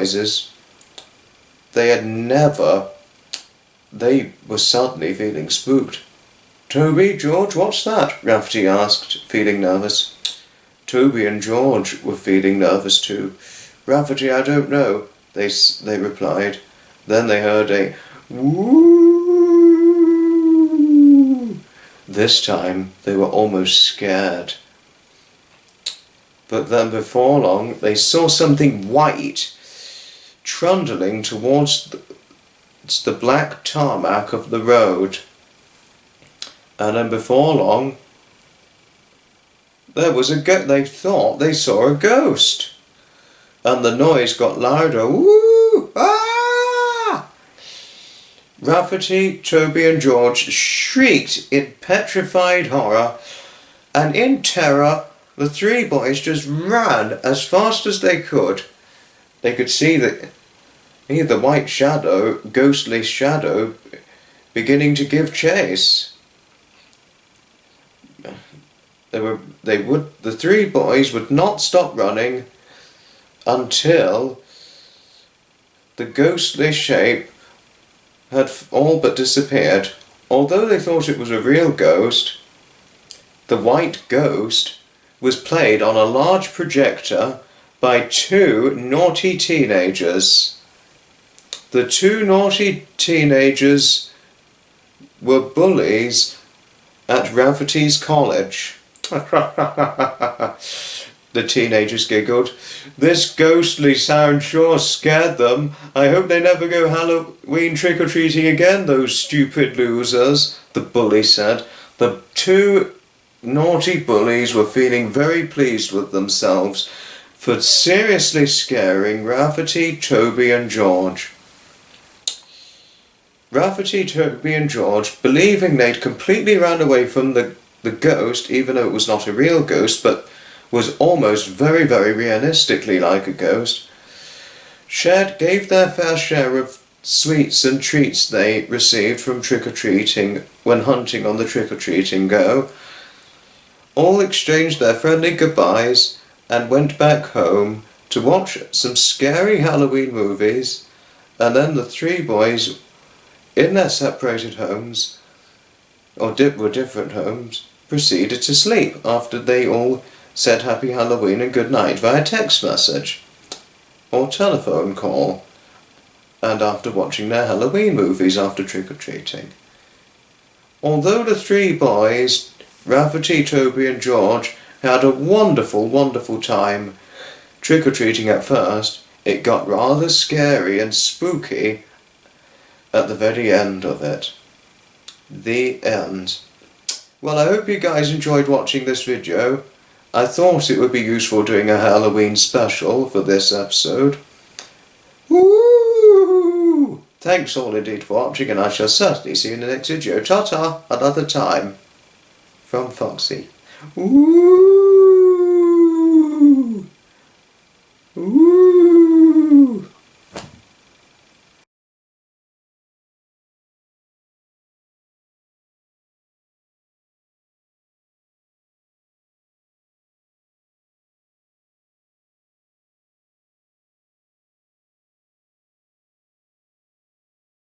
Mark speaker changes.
Speaker 1: noises. They were suddenly feeling spooked. "Toby, George, what's that?" Rafferty asked, feeling nervous. Toby and George were feeling nervous too. "Rafferty, I don't know," they replied. Then they heard a woo. This time they were almost scared. But then before long they saw something white trundling towards the black tarmac of the road. And then before long, there was they thought they saw a ghost. And the noise got louder. Woo! Ah! Rafferty, Toby and George shrieked in petrified horror, and in terror the three boys just ran as fast as they could. They could see the white shadow, ghostly shadow, beginning to give chase. The three boys would not stop running until the ghostly shape had all but disappeared. Although they thought it was a real ghost, the white ghost was played on a large projector by two naughty teenagers. The two naughty teenagers were bullies at Rafferty's college. The teenagers giggled. This ghostly sound sure scared them. I hope they never go Halloween trick-or-treating again, those stupid losers, the bully said. The two naughty bullies were feeling very pleased with themselves for seriously scaring Rafferty, Toby and George. Rafferty, Toby and George, believing they'd completely ran away from the ghost, even though it was not a real ghost, but was almost very, very realistically like a ghost, gave their fair share of sweets and treats they received from trick-or-treating when hunting on the trick-or-treating go, all exchanged their friendly goodbyes and went back home to watch some scary Halloween movies, and then the three boys, in their separated homes, or were different homes, proceeded to sleep after they all said Happy Halloween and good night via text message or telephone call, and after watching their Halloween movies after trick-or-treating. Although the three boys, Rafferty, Toby and George, had a wonderful, wonderful time trick-or-treating at first, it got rather scary and spooky at the very end of it. The end. Well, I hope you guys enjoyed watching this video. I thought it would be useful doing a Halloween special for this episode. Woo! Thanks all indeed for watching, and I shall certainly see you in the next video. Ta-ta, another time. From Foxy. Woo! Woo!